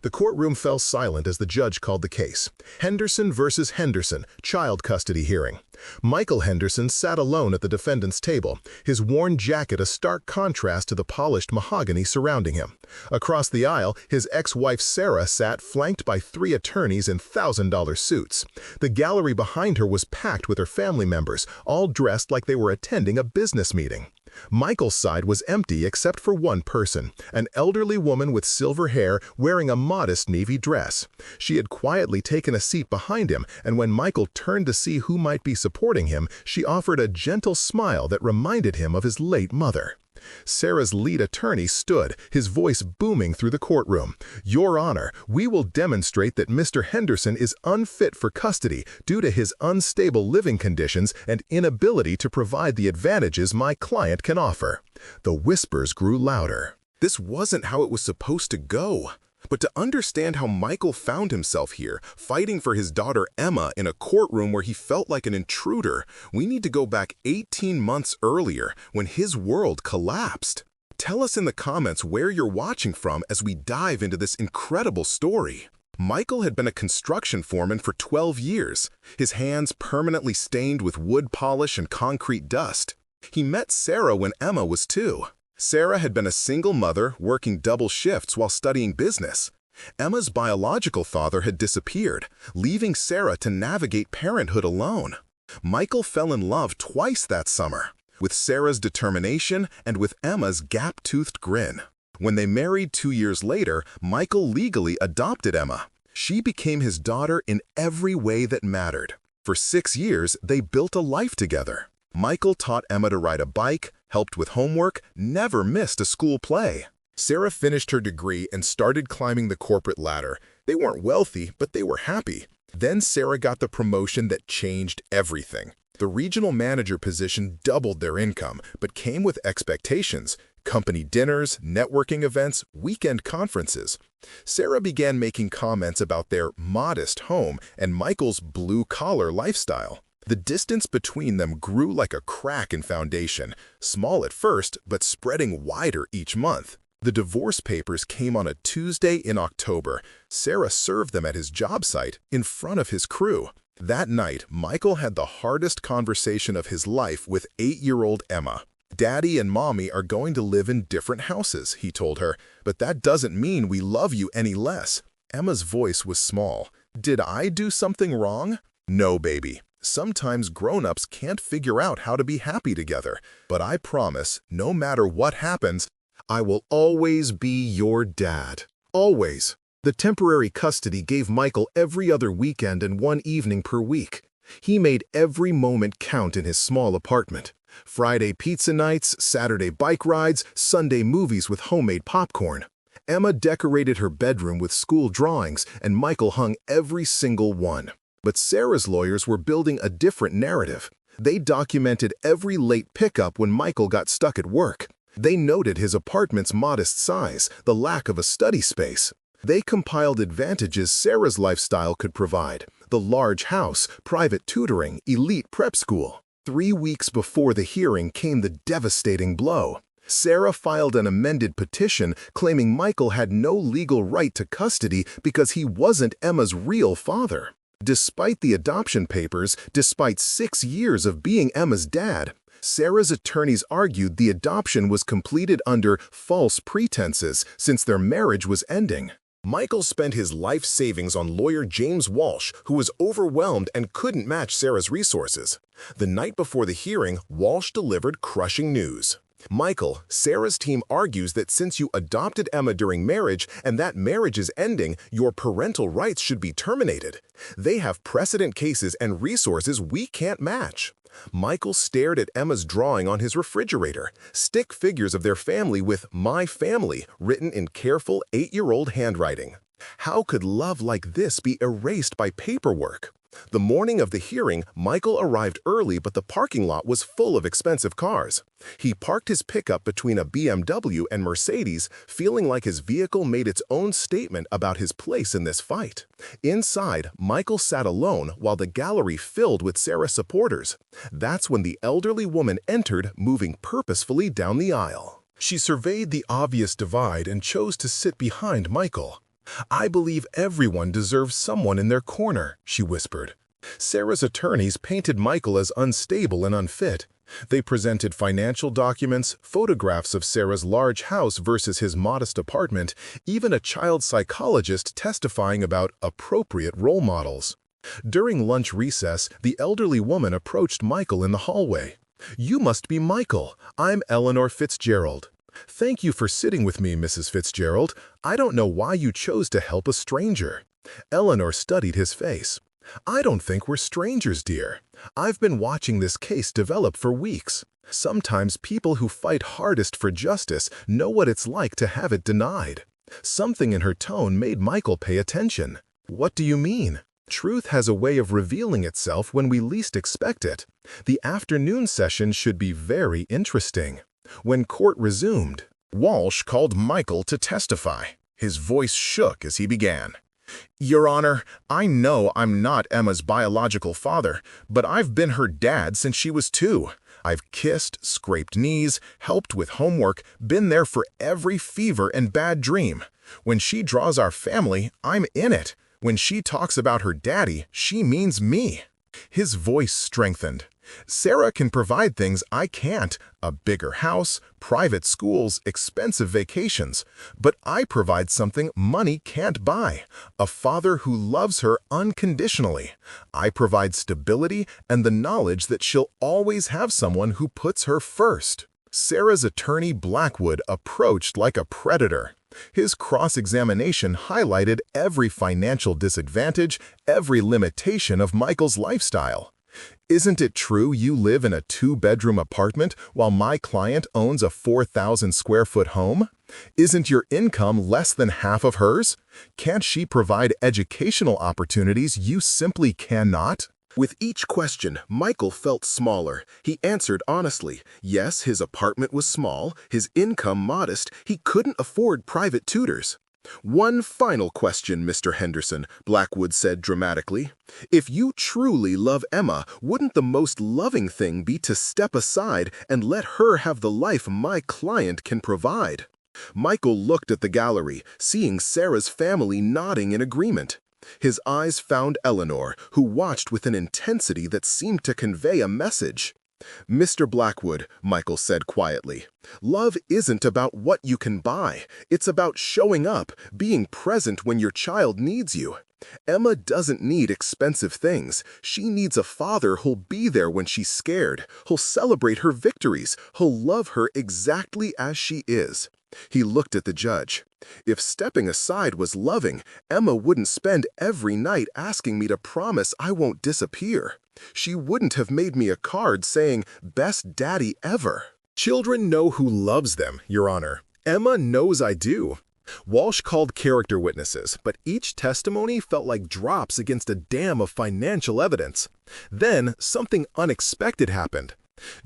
The courtroom fell silent as the judge called the case. Henderson versus Henderson, child custody hearing. Michael Henderson sat alone at the defendant's table, his worn jacket a stark contrast to the polished mahogany surrounding him. Across the aisle, his ex-wife Sarah sat flanked by 3 attorneys in $1,000 suits. The gallery behind her was packed with her family members, all dressed like they were attending a business meeting. Michael's side was empty except for one person, an elderly woman with silver hair wearing a modest navy dress. She had quietly taken a seat behind him, and when Michael turned to see who might be supporting him, she offered a gentle smile that reminded him of his late mother. Sarah's lead attorney stood, his voice booming through the courtroom. "Your Honor, we will demonstrate that Mr. Henderson is unfit for custody due to his unstable living conditions and inability to provide the advantages my client can offer." The whispers grew louder. This wasn't how it was supposed to go. But to understand how Michael found himself here, fighting for his daughter Emma in a courtroom where he felt like an intruder, we need to go back 18 months earlier when his world collapsed. Tell us in the comments where you're watching from as we dive into this incredible story. Michael had been a construction foreman for 12 years, his hands permanently stained with wood polish and concrete dust. He met Sarah when Emma was 2. Sarah had been a single mother working double shifts while studying business. Emma's biological father had disappeared, leaving Sarah to navigate parenthood alone. Michael fell in love twice that summer, with Sarah's determination and with Emma's gap-toothed grin. When they married 2 years later, Michael legally adopted Emma. She became his daughter in every way that mattered. For 6 years, they built a life together. Michael taught Emma to ride a bike, helped with homework, never missed a school play. Sarah finished her degree and started climbing the corporate ladder. They weren't wealthy, but they were happy. Then Sarah got the promotion that changed everything. The regional manager position doubled their income, but came with expectations: company dinners, networking events, weekend conferences. Sarah began making comments about their modest home and Michael's blue-collar lifestyle. The distance between them grew like a crack in foundation, small at first, but spreading wider each month. The divorce papers came on a Tuesday in October. Sarah served them at his job site in front of his crew. That night, Michael had the hardest conversation of his life with 8-year-old Emma. "Daddy and Mommy are going to live in different houses," he told her, "but that doesn't mean we love you any less." Emma's voice was small. "Did I do something wrong?" "No, baby. Sometimes grown-ups can't figure out how to be happy together, but I promise, no matter what happens, I will always be your dad. Always." The temporary custody gave Michael every other weekend and 1 evening per week. He made every moment count in his small apartment. Friday pizza nights, Saturday bike rides, Sunday movies with homemade popcorn. Emma decorated her bedroom with school drawings, and Michael hung every single one. But Sarah's lawyers were building a different narrative. They documented every late pickup when Michael got stuck at work. They noted his apartment's modest size, the lack of a study space. They compiled advantages Sarah's lifestyle could provide: the large house, private tutoring, elite prep school. 3 weeks before the hearing came the devastating blow. Sarah filed an amended petition claiming Michael had no legal right to custody because he wasn't Emma's real father. Despite the adoption papers, despite 6 years of being Emma's dad, Sarah's attorneys argued the adoption was completed under false pretenses since their marriage was ending. Michael spent his life savings on lawyer James Walsh, who was overwhelmed and couldn't match Sarah's resources. The night before the hearing, Walsh delivered crushing news. "Michael, Sarah's team argues that since you adopted Emma during marriage and that marriage is ending, your parental rights should be terminated. They have precedent cases and resources we can't match." Michael stared at Emma's drawing on his refrigerator, stick figures of their family with "My Family" written in careful 8-year-old handwriting. How could love like this be erased by paperwork? The morning of the hearing, Michael arrived early, but the parking lot was full of expensive cars. He parked his pickup between a BMW and Mercedes, feeling like his vehicle made its own statement about his place in this fight. Inside, Michael sat alone while the gallery filled with Sarah supporters. That's when the elderly woman entered, moving purposefully down the aisle. She surveyed the obvious divide and chose to sit behind Michael. "I believe everyone deserves someone in their corner," she whispered. Sarah's attorneys painted Michael as unstable and unfit. They presented financial documents, photographs of Sarah's large house versus his modest apartment, even a child psychologist testifying about appropriate role models. During lunch recess, the elderly woman approached Michael in the hallway. "You must be Michael. I'm Eleanor Fitzgerald." "Thank you for sitting with me, Mrs. Fitzgerald. I don't know why you chose to help a stranger." Eleanor studied his face. "I don't think we're strangers, dear. I've been watching this case develop for weeks. Sometimes people who fight hardest for justice know what it's like to have it denied." Something in her tone made Michael pay attention. "What do you mean?" "Truth has a way of revealing itself when we least expect it. The afternoon session should be very interesting." When court resumed, Walsh called Michael to testify. His voice shook as he began. "Your Honor, I know I'm not Emma's biological father, but I've been her dad since she was 2. I've kissed, scraped knees, helped with homework, been there for every fever and bad dream. When she draws our family, I'm in it. When she talks about her daddy, she means me." His voice strengthened. "Sarah can provide things I can't, a bigger house, private schools, expensive vacations. But I provide something money can't buy, a father who loves her unconditionally. I provide stability and the knowledge that she'll always have someone who puts her first." Sarah's attorney Blackwood approached like a predator. His cross-examination highlighted every financial disadvantage, every limitation of Michael's lifestyle. "Isn't it true you live in a 2-bedroom apartment while my client owns a 4,000-square-foot home? Isn't your income less than half of hers? Can't she provide educational opportunities you simply cannot?" With each question, Michael felt smaller. He answered honestly. Yes, his apartment was small, his income modest, he couldn't afford private tutors. "One final question, Mr. Henderson," Blackwood said dramatically. "If you truly love Emma, wouldn't the most loving thing be to step aside and let her have the life my client can provide?" Michael looked at the gallery, seeing Sarah's family nodding in agreement. His eyes found Eleanor, who watched with an intensity that seemed to convey a message. "Mr. Blackwood," Michael said quietly, "love isn't about what you can buy. It's about showing up, being present when your child needs you. Emma doesn't need expensive things. She needs a father who'll be there when she's scared, who'll celebrate her victories, who'll love her exactly as she is." He looked at the judge. "If stepping aside was loving, Emma wouldn't spend every night asking me to promise I won't disappear. She wouldn't have made me a card saying, 'Best daddy ever.'" "Children know who loves them, Your Honor. Emma knows I do." Walsh called character witnesses, but each testimony felt like drops against a dam of financial evidence. Then, something unexpected happened.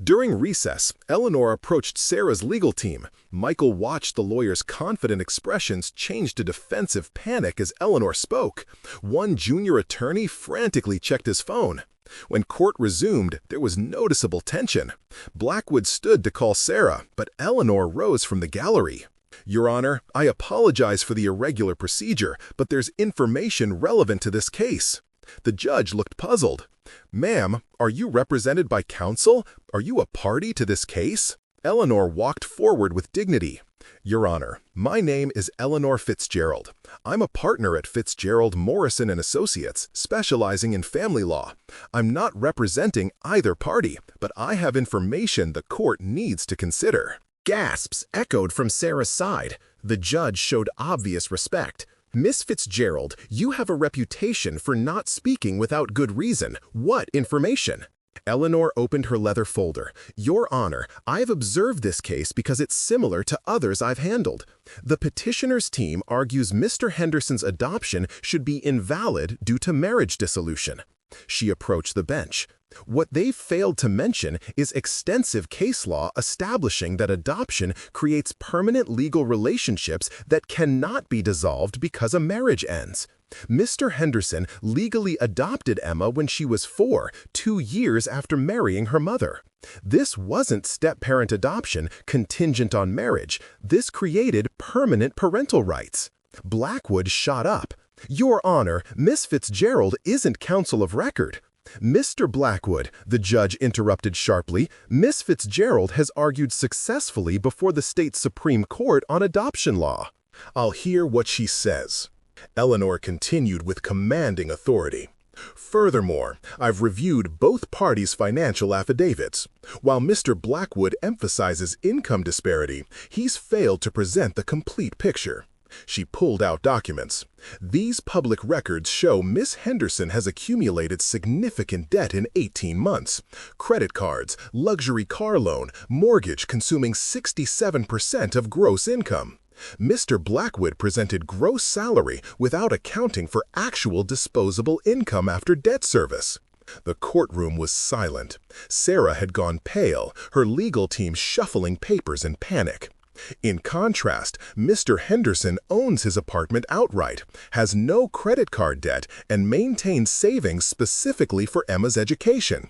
During recess, Eleanor approached Sarah's legal team. Michael watched the lawyer's confident expressions change to defensive panic as Eleanor spoke. One junior attorney frantically checked his phone. When court resumed, there was noticeable tension. Blackwood stood to call Sarah, but Eleanor rose from the gallery. "Your Honor, I apologize for the irregular procedure, but there's information relevant to this case." The judge looked puzzled. "Ma'am, are you represented by counsel? Are you a party to this case?" Eleanor walked forward with dignity. "Your Honor, my name is Eleanor Fitzgerald. I'm a partner at Fitzgerald, Morrison & Associates, specializing in family law. I'm not representing either party, but I have information the court needs to consider." Gasps echoed from Sarah's side. The judge showed obvious respect. "Miss Fitzgerald, you have a reputation for not speaking without good reason. What information?" Eleanor opened her leather folder. "Your Honor, I have observed this case because it's similar to others I've handled. The petitioner's team argues Mr. Henderson's adoption should be invalid due to marriage dissolution." She approached the bench. "What they've failed to mention is extensive case law establishing that adoption creates permanent legal relationships that cannot be dissolved because a marriage ends. Mr. Henderson legally adopted Emma when she was 4, 2 years after marrying her mother. This wasn't step-parent adoption contingent on marriage. This created permanent parental rights." Blackwood shot up. "Your Honor, Miss Fitzgerald isn't counsel of record." "Mr. Blackwood," the judge interrupted sharply, "Miss Fitzgerald has argued successfully before the state Supreme Court on adoption law." "I'll hear what she says," Eleanor continued with commanding authority. "Furthermore, I've reviewed both parties' financial affidavits. While Mr. Blackwood emphasizes income disparity, he's failed to present the complete picture." She pulled out documents. "These public records show Miss Henderson has accumulated significant debt in 18 months. Credit cards, luxury car loan, mortgage consuming 67% of gross income. Mr. Blackwood presented gross salary without accounting for actual disposable income after debt service." The courtroom was silent. Sarah had gone pale, her legal team shuffling papers in panic. In contrast, Mr. Henderson owns his apartment outright, has no credit card debt, and maintains savings specifically for Emma's education.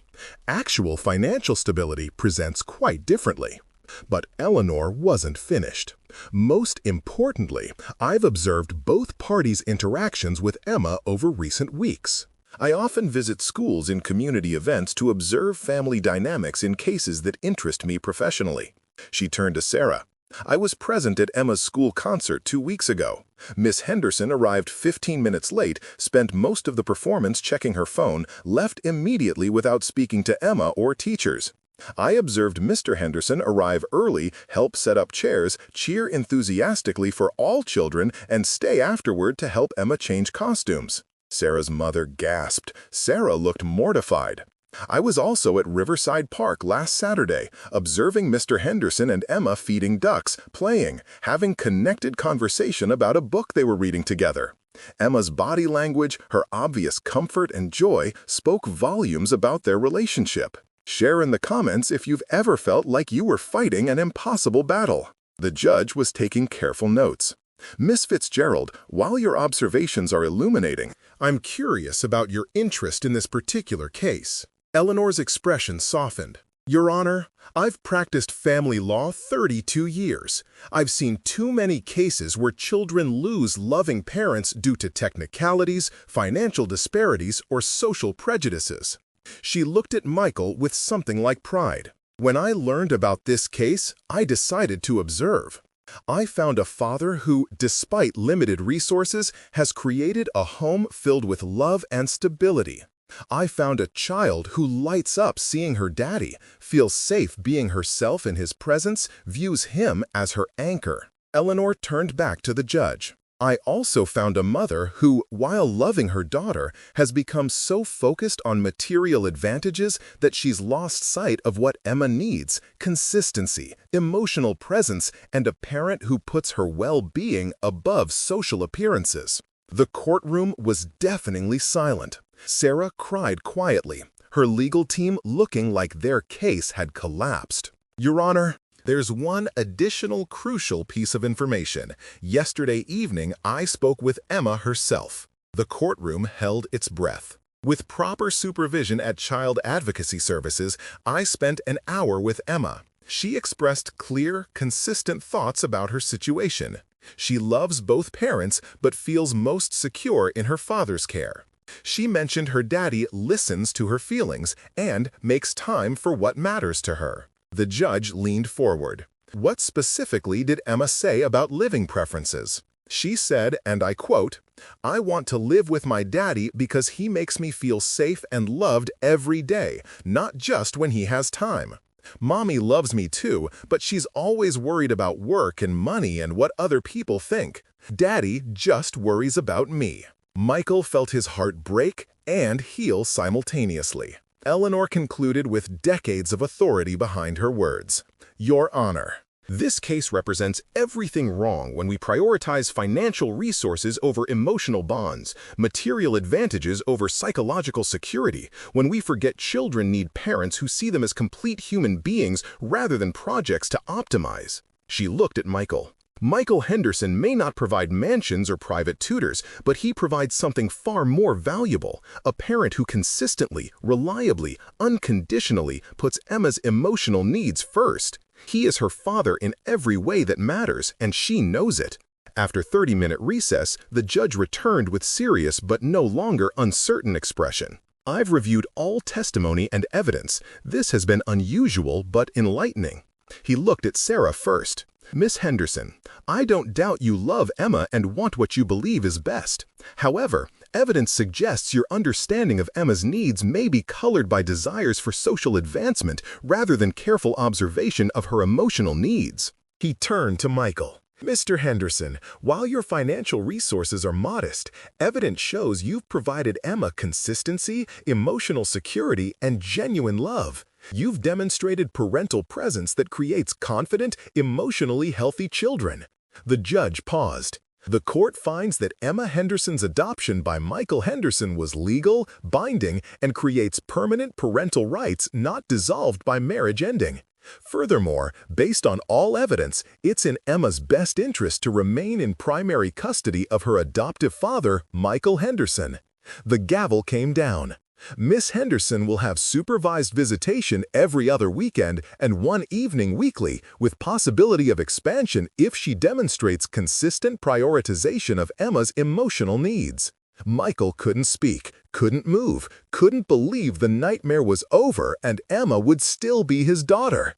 Actual financial stability presents quite differently. But Eleanor wasn't finished. "Most importantly, I've observed both parties' interactions with Emma over recent weeks. I often visit schools in community events to observe family dynamics in cases that interest me professionally." She turned to Sarah. "I was present at Emma's school concert 2 weeks ago. Miss Henderson arrived 15 minutes late, spent most of the performance checking her phone, left immediately without speaking to Emma or teachers. I observed Mr. Henderson arrive early, help set up chairs, cheer enthusiastically for all children, and stay afterward to help Emma change costumes." Sarah's mother gasped. Sarah looked mortified. "I was also at Riverside Park last Saturday, observing Mr. Henderson and Emma feeding ducks, playing, having connected conversation about a book they were reading together. Emma's body language, her obvious comfort and joy spoke volumes about their relationship. Share in the comments if you've ever felt like you were fighting an impossible battle." The judge was taking careful notes. "Miss Fitzgerald, while your observations are illuminating, I'm curious about your interest in this particular case." Eleanor's expression softened. "Your Honor, I've practiced family law 32 years. I've seen too many cases where children lose loving parents due to technicalities, financial disparities, or social prejudices." She looked at Michael with something like pride. "When I learned about this case, I decided to observe. I found a father who, despite limited resources, has created a home filled with love and stability. I found a child who lights up seeing her daddy, feels safe being herself in his presence, views him as her anchor." Eleanor turned back to the judge. "I also found a mother who, while loving her daughter, has become so focused on material advantages that she's lost sight of what Emma needs: consistency, emotional presence, and a parent who puts her well-being above social appearances." The courtroom was deafeningly silent. Sarah cried quietly, her legal team looking like their case had collapsed. "Your Honor, there's one additional crucial piece of information. Yesterday evening, I spoke with Emma herself." The courtroom held its breath. "With proper supervision at Child Advocacy Services, I spent an hour with Emma. She expressed clear, consistent thoughts about her situation. She loves both parents, but feels most secure in her father's care. She mentioned her daddy listens to her feelings and makes time for what matters to her." The judge leaned forward. "What specifically did Emma say about living preferences?" She said, and I quote, "I want to live with my daddy because he makes me feel safe and loved every day, not just when he has time. Mommy loves me too, but she's always worried about work and money and what other people think. Daddy just worries about me." Michael felt his heart break and heal simultaneously. Eleanor concluded with decades of authority behind her words. "Your Honor, this case represents everything wrong when we prioritize financial resources over emotional bonds, material advantages over psychological security, when we forget children need parents who see them as complete human beings rather than projects to optimize." She looked at Michael. "Michael Henderson may not provide mansions or private tutors, but he provides something far more valuable: a parent who consistently, reliably, unconditionally puts Emma's emotional needs first. He is her father in every way that matters, and she knows it." After 30-minute recess, the judge returned with serious but no longer uncertain expression. I've reviewed all testimony and evidence. This has been unusual but enlightening. He looked at Sarah first. Miss Henderson, I don't doubt you love Emma and want what you believe is best. However, evidence suggests your understanding of Emma's needs may be colored by desires for social advancement rather than careful observation of her emotional needs. He turned to Michael. Mr. Henderson, while your financial resources are modest, evidence shows you've provided Emma consistency, emotional security, and genuine love. You've demonstrated parental presence that creates confident, emotionally healthy children. The judge paused. The court finds that Emma Henderson's adoption by Michael Henderson was legal, binding, and creates permanent parental rights not dissolved by marriage ending. Furthermore, based on all evidence, it's in Emma's best interest to remain in primary custody of her adoptive father, Michael Henderson. The gavel came down. Miss Henderson will have supervised visitation every other weekend and one evening weekly, with possibility of expansion if she demonstrates consistent prioritization of Emma's emotional needs. Michael couldn't speak, couldn't move, couldn't believe the nightmare was over and Emma would still be his daughter.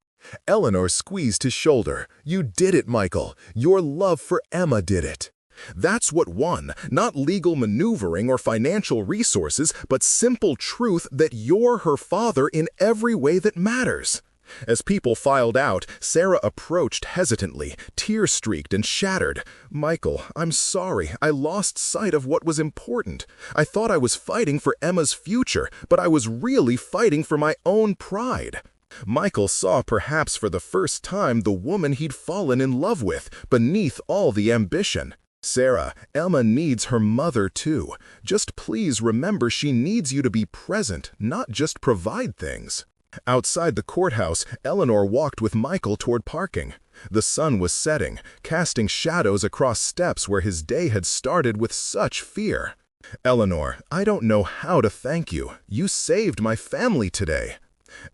Eleanor squeezed his shoulder. You did it, Michael. Your love for Emma did it. That's what won, not legal maneuvering or financial resources, but simple truth that you're her father in every way that matters. As people filed out, Sarah approached hesitantly, tear-streaked and shattered. Michael, I'm sorry. I lost sight of what was important. I thought I was fighting for Emma's future, but I was really fighting for my own pride. Michael saw perhaps for the first time the woman he'd fallen in love with, beneath all the ambition. Sarah, Emma needs her mother too. Just please remember she needs you to be present, not just provide things. Outside the courthouse, Eleanor walked with Michael toward parking. The sun was setting, casting shadows across steps where his day had started with such fear. Eleanor, I don't know how to thank you. You saved my family today.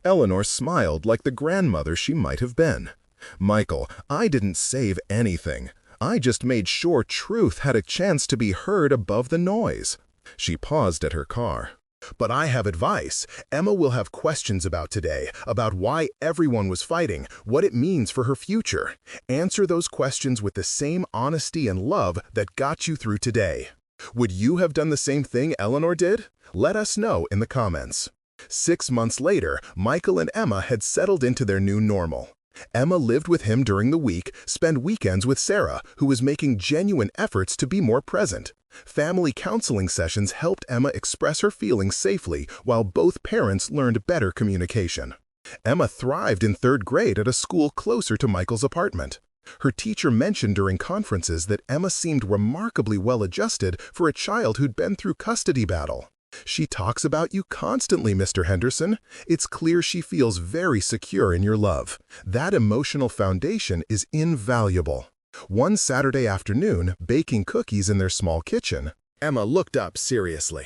Eleanor smiled like the grandmother she might have been. Michael, I didn't save anything. I just made sure truth had a chance to be heard above the noise. She paused at her car. But I have advice. Emma will have questions about today, about why everyone was fighting, what it means for her future. Answer those questions with the same honesty and love that got you through today. Would you have done the same thing Eleanor did? Let us know in the comments. 6 months later, Michael and Emma had settled into their new normal. Emma lived with him during the week, spent weekends with Sarah, who was making genuine efforts to be more present. Family counseling sessions helped Emma express her feelings safely while both parents learned better communication. Emma thrived in 3rd grade at a school closer to Michael's apartment. Her teacher mentioned during conferences that Emma seemed remarkably well-adjusted for a child who'd been through custody battle. She talks about you constantly, Mr. Henderson. It's clear she feels very secure in your love. That emotional foundation is invaluable. One Saturday afternoon, baking cookies in their small kitchen, Emma looked up seriously.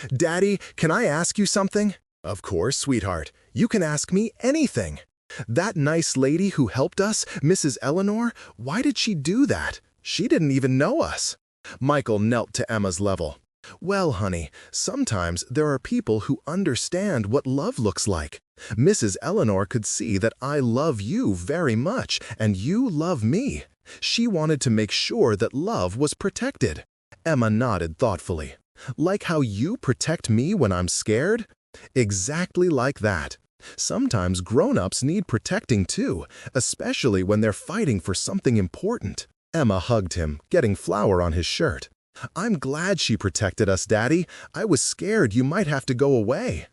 Daddy, can I ask you something? Of course, sweetheart. You can ask me anything. That nice lady who helped us, Mrs. Eleanor, why did she do that? She didn't even know us. Michael knelt to Emma's level. Well, honey, sometimes there are people who understand what love looks like. Mrs. Eleanor could see that I love you very much, and you love me. She wanted to make sure that love was protected. Emma nodded thoughtfully. Like how you protect me when I'm scared? Exactly like that. Sometimes grown-ups need protecting too, especially when they're fighting for something important. Emma hugged him, getting flour on his shirt. I'm glad she protected us, Daddy. I was scared you might have to go away.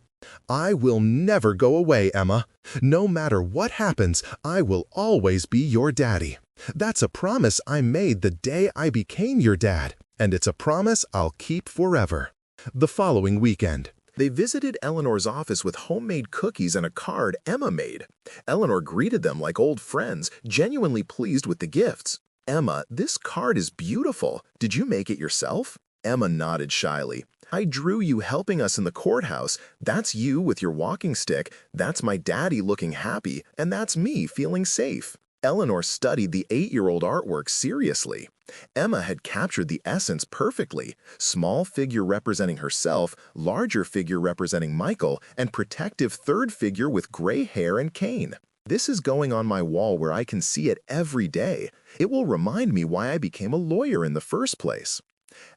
I will never go away, Emma. No matter what happens, I will always be your daddy. That's a promise I made the day I became your dad, and it's a promise I'll keep forever. The following weekend, they visited Eleanor's office with homemade cookies and a card Emma made. Eleanor greeted them like old friends, genuinely pleased with the gifts. Emma, this card is beautiful. Did you make it yourself? Emma nodded shyly. I drew you helping us in the courthouse. That's you with your walking stick. That's my daddy looking happy. And that's me feeling safe. Eleanor studied the 8-year-old artwork seriously. Emma had captured the essence perfectly: small figure representing herself, larger figure representing Michael, and protective third figure with gray hair and cane. This is going on my wall where I can see it every day. It will remind me why I became a lawyer in the first place.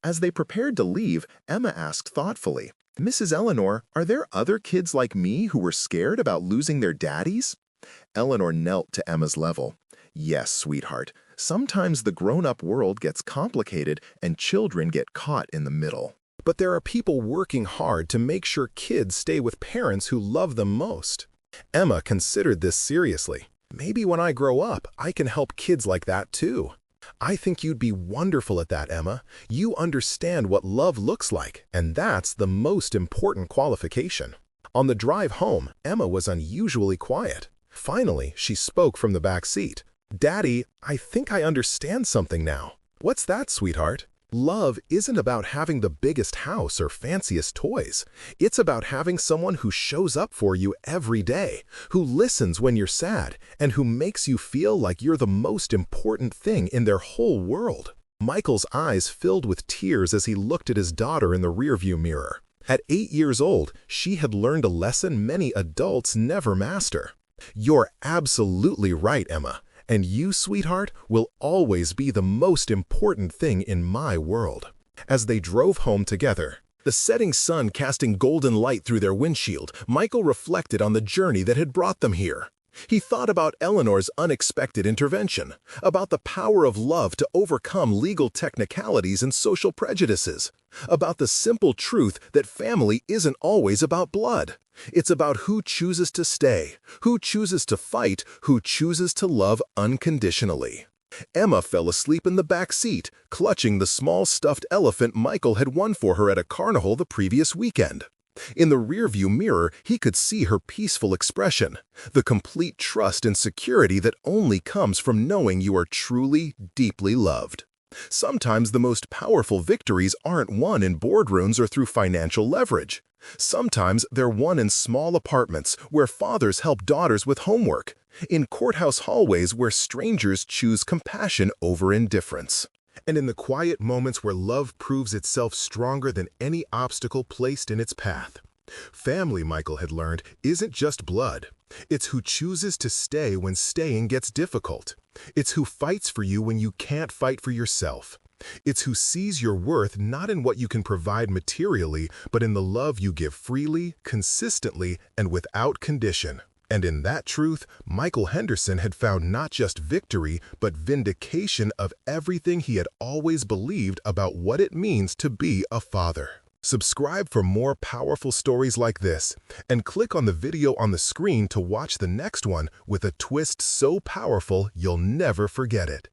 As they prepared to leave, Emma asked thoughtfully, "Mrs. Eleanor, are there other kids like me who were scared about losing their daddies?" Eleanor knelt to Emma's level. "Yes, sweetheart. Sometimes the grown-up world gets complicated and children get caught in the middle. But there are people working hard to make sure kids stay with parents who love them most." Emma considered this seriously. "Maybe when I grow up, I can help kids like that too." "I think you'd be wonderful at that, Emma. You understand what love looks like, and that's the most important qualification." On the drive home, Emma was unusually quiet. Finally, she spoke from the back seat. "Daddy, I think I understand something now." "What's that, sweetheart?" "Love isn't about having the biggest house or fanciest toys. It's about having someone who shows up for you every day, who listens when you're sad, and who makes you feel like you're the most important thing in their whole world." Michael's eyes filled with tears as he looked at his daughter in the rearview mirror. At 8 years old, she had learned a lesson many adults never master. "You're absolutely right, Emma. And you, sweetheart, will always be the most important thing in my world." As they drove home together, the setting sun casting golden light through their windshield, Michael reflected on the journey that had brought them here. He thought about Eleanor's unexpected intervention, about the power of love to overcome legal technicalities and social prejudices, about the simple truth that family isn't always about blood. It's about who chooses to stay, who chooses to fight, who chooses to love unconditionally. Emma fell asleep in the back seat, clutching the small stuffed elephant Michael had won for her at a carnival the previous weekend. In the rearview mirror, he could see her peaceful expression, the complete trust and security that only comes from knowing you are truly, deeply loved. Sometimes the most powerful victories aren't won in boardrooms or through financial leverage. Sometimes they're won in small apartments where fathers help daughters with homework, in courthouse hallways where strangers choose compassion over indifference, and in the quiet moments where love proves itself stronger than any obstacle placed in its path. Family, Michael had learned, isn't just blood. It's who chooses to stay when staying gets difficult. It's who fights for you when you can't fight for yourself. It's who sees your worth not in what you can provide materially, but in the love you give freely, consistently, and without condition. And in that truth, Michael Henderson had found not just victory, but vindication of everything he had always believed about what it means to be a father. Subscribe for more powerful stories like this, and click on the video on the screen to watch the next one with a twist so powerful you'll never forget it.